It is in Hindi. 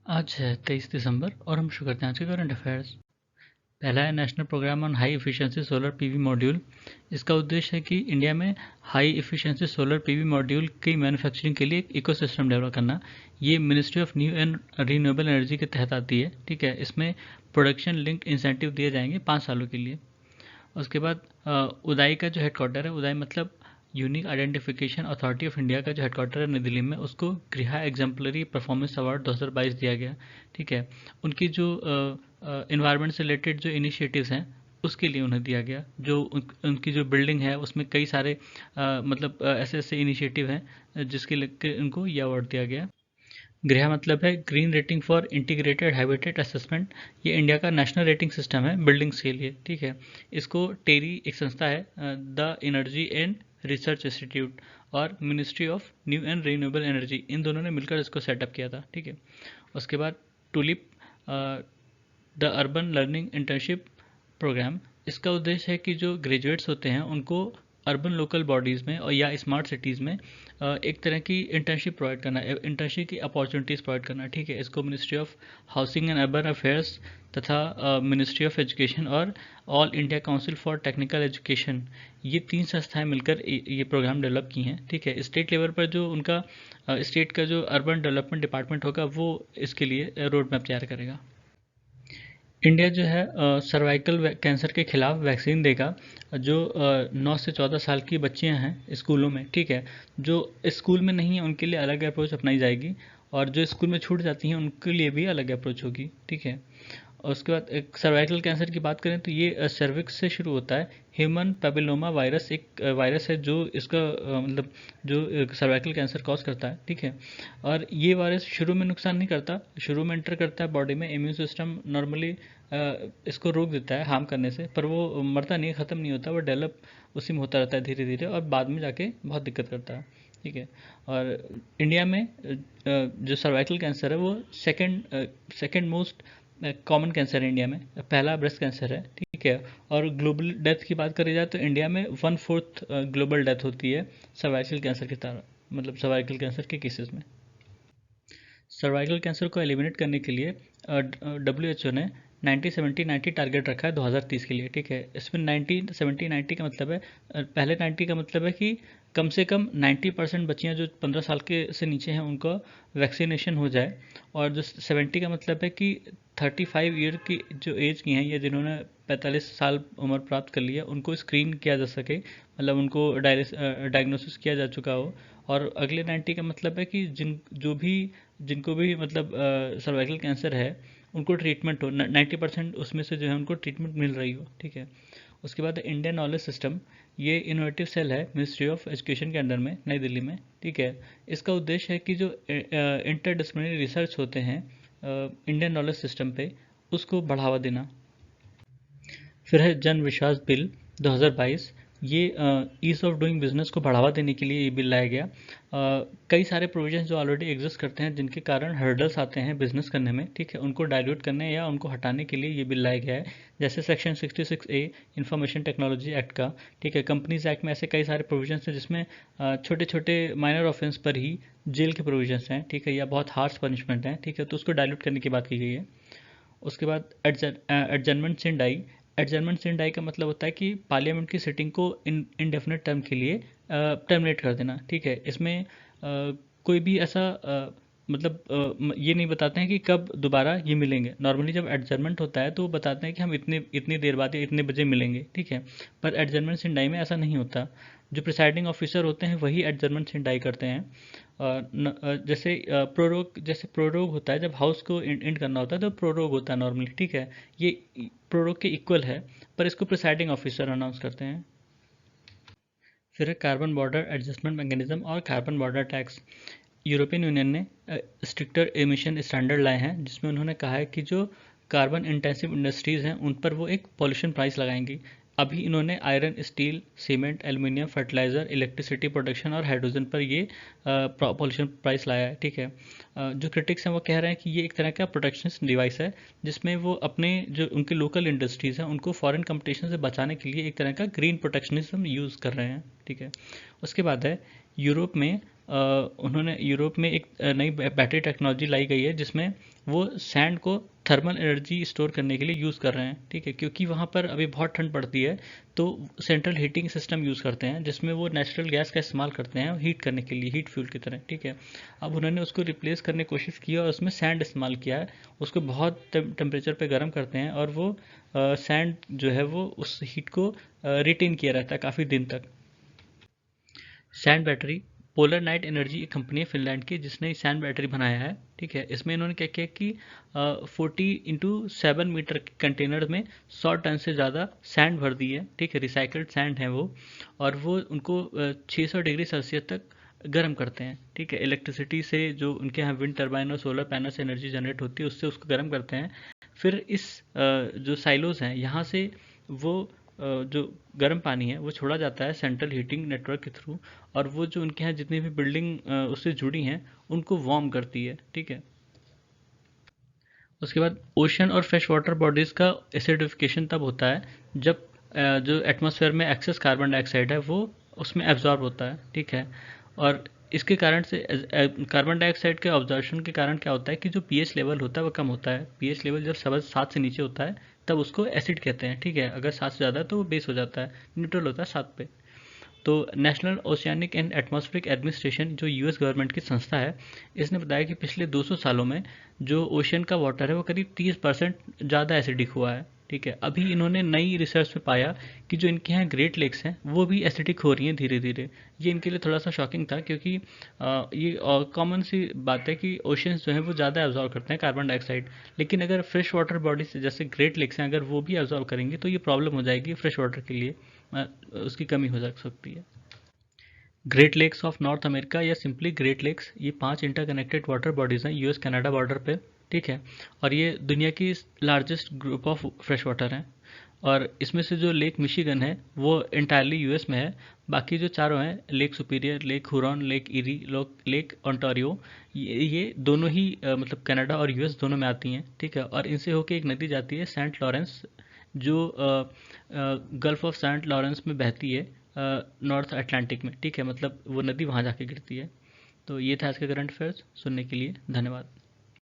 आज है 23 दिसंबर और हम शुरू करते हैं आज के करंट अफेयर्स। पहला है national programme on high efficiency solar PV module. इसका उद्देश्य है कि इंडिया में high efficiency solar PV module की मैन्युफैक्चरिंग के लिए एक इकोसिस्टम डेवलप करना। ये ministry of new and renewable energy के तहत आती है। ठीक है, इसमें प्रोडक्शन लिंक्ड इंसेंटिव दिए जाएंगे 5 सालों के लिए। उसके बाद उदाई का जो हेडक्वार्टर है, उदाई मतलब unique identification authority of India का जो हेडक्वार्टर है नई दिल्ली में, उसको गृहा एग्जाम्पलरी परफॉर्मेंस अवार्ड 2022 दिया गया। ठीक है, उनकी जो इन्वायरमेंट से रिलेटेड जो इनिशिएटिव्स हैं उसके लिए उन्हें दिया गया। जो उनकी जो बिल्डिंग है उसमें कई सारे मतलब ऐसे ऐसे इनिशिएटिव हैं जिसके लेके उनको ये अवार्ड दिया गया। गृह मतलब है green rating for integrated habitat assessment. ये इंडिया का नेशनल रेटिंग सिस्टम है बिल्डिंग्स के लिए। ठीक है, इसको टेरी एक संस्था है, the energy and research institute और ministry of new and renewable energy, इन दोनों ने मिलकर इसको सेटअप किया था। ठीक है, उसके बाद TULIP the urban learning internship programme. इसका उद्देश्य है कि जो ग्रेजुएट्स होते हैं उनको अर्बन लोकल बॉडीज़ में और या स्मार्ट सिटीज़ में एक तरह की इंटर्नशिप प्रोवाइड करना, इंटर्नशिप की अपॉर्चुनिटीज़ प्रोवाइड करना। ठीक है, इसको ministry of housing and urban affairs तथा मिनिस्ट्री ऑफ एजुकेशन और all India council for technical education, ये 3 संस्थाएं मिलकर ये प्रोग्राम डेवलप की हैं। ठीक है, स्टेट लेवल पर जो उनका स्टेट का जो अर्बन डेवलपमेंट डिपार्टमेंट होगा वो इसके लिए रोड मैप तैयार करेगा। इंडिया जो है सर्वाइकल कैंसर के खिलाफ वैक्सीन देगा। जो 9 से 14 साल की बच्चियां हैं स्कूलों में, ठीक है, जो स्कूल में नहीं है उनके लिए अलग अप्रोच अपनाई जाएगी और जो स्कूल में छूट जाती हैं उनके लिए भी अलग अप्रोच होगी। ठीक है, और उसके बाद एक सर्वाइकल कैंसर की बात करें तो ये सर्विक्स से शुरू होता है। ह्यूमन पेपिलोमा वायरस एक वायरस है जो इसका मतलब जो सर्वाइकल कैंसर कॉज करता है। ठीक है, और ये वायरस शुरू में नुकसान नहीं करता, शुरू में एंटर करता है बॉडी में, इम्यून सिस्टम नॉर्मली इसको रोक देता है हार्म करने से, पर वो मरता नहीं, ख़त्म नहीं होता, वो डेवलप उसी में होता रहता है धीरे धीरे और बाद में जाके बहुत दिक्कत करता है। ठीक है, और इंडिया में जो सर्वाइकल कैंसर है वो सेकेंड मोस्ट कॉमन कैंसर है इंडिया में। पहला ब्रेस्ट कैंसर है। ठीक है, और ग्लोबल डेथ की बात करी जाए तो इंडिया में 1/4 ग्लोबल डेथ होती है सर्वाइकल कैंसर के तरह, मतलब सर्वाइकल कैंसर के केसेस में। सर्वाइकल कैंसर को एलिमिनेट करने के लिए WHO ने 90-70-90 टारगेट रखा है 2030 के लिए। ठीक है, इसमें 90-70-90 का मतलब है पहले 90 का मतलब है कि कम से कम 90% बच्चियां जो 15 साल के से नीचे हैं उनको वैक्सीनेशन हो जाए, और जो 70 का मतलब है कि 35 ईयर की जो एज की हैं या जिन्होंने 45 साल उम्र प्राप्त कर लिया उनको स्क्रीन किया जा सके, मतलब उनको डायग्नोसिस किया जा चुका हो। और अगले 90 का मतलब है कि जिनको भी मतलब सर्वाइकल कैंसर है उनको ट्रीटमेंट हो, 90% उसमें से जो है उनको ट्रीटमेंट मिल रही हो। ठीक है, उसके बाद इंडियन नॉलेज सिस्टम, ये इनोवेटिव सेल है मिनिस्ट्री ऑफ एजुकेशन के अंडर में नई दिल्ली में। ठीक है, इसका उद्देश्य है कि जो इंटरडिसिप्लिनरी रिसर्च होते हैं इंडियन नॉलेज सिस्टम पे, उसको बढ़ावा देना। फिर है जन विश्वास बिल 2022। ये ईज ऑफ डूइंग बिजनेस को बढ़ावा देने के लिए ये बिल लाया गया। कई सारे प्रोविजंस जो ऑलरेडी एग्जिस्ट करते हैं जिनके कारण हर्डल्स आते हैं बिजनेस करने में, ठीक है, उनको डाइल्यूट करने या उनको हटाने के लिए ये बिल लाया गया है। जैसे section 66A information technology act का। ठीक है, कंपनीज एक्ट में ऐसे कई सारे प्रोविजंस हैं जिसमें छोटे छोटे माइनर ऑफेंस पर ही जेल के प्रोविजंस हैं। ठीक है, या बहुत हार्श पनिशमेंट हैं। ठीक है, तो उसको डाइल्यूट करने की बात की गई है। उसके बाद एडजर्नमेंट सिन डाई। एडजर्नमेंट सिन डाई का मतलब होता है कि पार्लियामेंट की सिटिंग को इनडेफिनेट टर्म के लिए टर्मिनेट कर देना। ठीक है, इसमें कोई भी ऐसा मतलब ये नहीं बताते हैं कि कब दोबारा ये मिलेंगे। नॉर्मली जब एडजर्नमेंट होता है तो वो बताते हैं कि हम इतनी देर बाद या इतने बजे मिलेंगे। ठीक है, पर एडजर्नमेंट सिन डाई में ऐसा नहीं होता। जो प्रिसाइडिंग ऑफिसर होते हैं वही एडजर्नमेंट सिन डाई करते हैं। जैसे प्रोरोग होता है जब हाउस को एंड करना होता है तो प्रोरोग होता है नॉर्मली। ठीक है, ये प्रोरोग के इक्वल है, पर इसको प्रिसाइडिंग ऑफिसर अनाउंस करते हैं। फिर है कार्बन बॉर्डर एडजस्टमेंट मैकेनिज्म और carbon border tax. European union ने स्ट्रिक्टर एमिशन स्टैंडर्ड लाए हैं जिसमें उन्होंने कहा है कि जो कार्बन इंटेंसिव इंडस्ट्रीज़ हैं उन पर वो एक पॉल्यूशन प्राइस लगाएंगी। अभी इन्होंने iron, steel, cement, aluminium, fertiliser, electricity production और हाइड्रोजन पर ये पॉल्यूशन प्राइस लाया है। ठीक है, जो क्रिटिक्स हैं वो कह रहे हैं कि ये एक तरह का प्रोटेक्शनिस्ट डिवाइस है जिसमें वो अपने जो उनके लोकल इंडस्ट्रीज़ हैं उनको फॉरेन कंपटीशन से बचाने के लिए एक तरह का ग्रीन प्रोटेक्शनिज्म यूज़ कर रहे हैं। ठीक है, उसके बाद है यूरोप में उन्होंने यूरोप में एक नई बैटरी टेक्नोलॉजी लाई गई है जिसमें वो सैंड को थर्मल एनर्जी स्टोर करने के लिए यूज़ कर रहे हैं, ठीक है, क्योंकि वहाँ पर अभी बहुत ठंड पड़ती है। तो सेंट्रल हीटिंग सिस्टम यूज़ करते हैं जिसमें वो नेचुरल गैस का इस्तेमाल करते हैं हीट करने के लिए, हीट फ्यूल की तरह, ठीक है। अब उन्होंने उसको रिप्लेस करने की कोशिश की और उसमें सैंड इस्तेमाल किया है। उसको बहुत टेम्परेचर पे गर्म करते हैं और वो सैंड जो है वो उस हीट को रिटेन किया रहता है काफ़ी दिन तक। Sand battery, polar night energy एक कंपनी है फिनलैंड की जिसने सैंड बैटरी बनाया है, ठीक है। इसमें इन्होंने क्या किया कि 40x7 मीटर के कंटेनर में 100 टन से ज़्यादा सैंड भर दी है, ठीक है, रिसाइकल्ड सैंड है वो। और वो उनको 600 डिग्री सेल्सियस तक गर्म करते हैं, ठीक है। इलेक्ट्रिसिटी से जो उनके यहाँ विंड टर्बाइन और सोलर पैनल से एनर्जी जनरेट होती है उससे उसको गर्म करते हैं। फिर इस जो साइलोज हैं यहाँ से वो जो गर्म पानी है वो छोड़ा जाता है सेंट्रल हीटिंग नेटवर्क के थ्रू, और वो जो उनके यहाँ जितनी भी बिल्डिंग उससे जुड़ी हैं उनको वार्म करती है, ठीक है। उसके बाद ओशन और फ्रेश वाटर बॉडीज़ का एसिडिफिकेशन तब होता है जब जो एटमॉस्फेयर में एक्सेस कार्बन डाइऑक्साइड है वो उसमें एब्जॉर्ब होता है, ठीक है। और इसके कारण से कार्बन डाइऑक्साइड के ऑब्जॉर्प्शन के कारण क्या होता है कि जो पीएच लेवल होता है वो कम होता है। पीएच लेवल जब 7 से नीचे होता है तब उसको एसिड कहते हैं, ठीक है। अगर 7 से ज़्यादा है तो वो बेस हो जाता है, न्यूट्रल होता है 7 पे। तो national oceanic and atmospheric administration जो यूएस गवर्नमेंट की संस्था है, इसने बताया कि पिछले 200 सालों में जो ओशियन का वाटर है वो करीब 30% ज़्यादा एसिडिक हुआ है, ठीक है। अभी इन्होंने नई रिसर्च में पाया कि जो इनके यहाँ ग्रेट लेक्स हैं वो भी एसिडिक हो रही हैं धीरे धीरे। ये इनके लिए थोड़ा सा शॉकिंग था क्योंकि ये कॉमन सी बात है कि ओशियंस जो हैं वो ज़्यादा एब्जॉर्व करते हैं कार्बन डाइऑक्साइड, लेकिन अगर फ्रेश वाटर बॉडीज जैसे ग्रेट लेक्स हैं अगर वो भी एब्जॉर्व करेंगे तो ये प्रॉब्लम हो जाएगी फ्रेश वाटर के लिए, उसकी कमी हो जा सकती है। Great lakes of North America या सिंपली ग्रेट लेक्स, ये 5 इंटरकनेक्टेड वाटर बॉडीज़ हैं यूएस कनाडा बॉर्डर पे, ठीक है। और ये दुनिया की largest group of fresh water हैं। और इसमें से जो लेक मिशिगन है वो इंटायरली यूएस में है। बाकी जो चारों हैं, lake superior, lake Huron, lake eri, lake Ontario, ये दोनों ही मतलब कनाडा और यूएस दोनों में आती हैं, ठीक है। और इनसे होके एक नदी जाती है सेंट लॉरेंस जो गल्फ ऑफ सेंट लॉरेंस में बहती है नॉर्थ अटलांटिक में, ठीक है। मतलब वो नदी वहाँ जाके गिरती है। तो ये था आज का करंट अफेयर्स। सुनने के लिए धन्यवाद।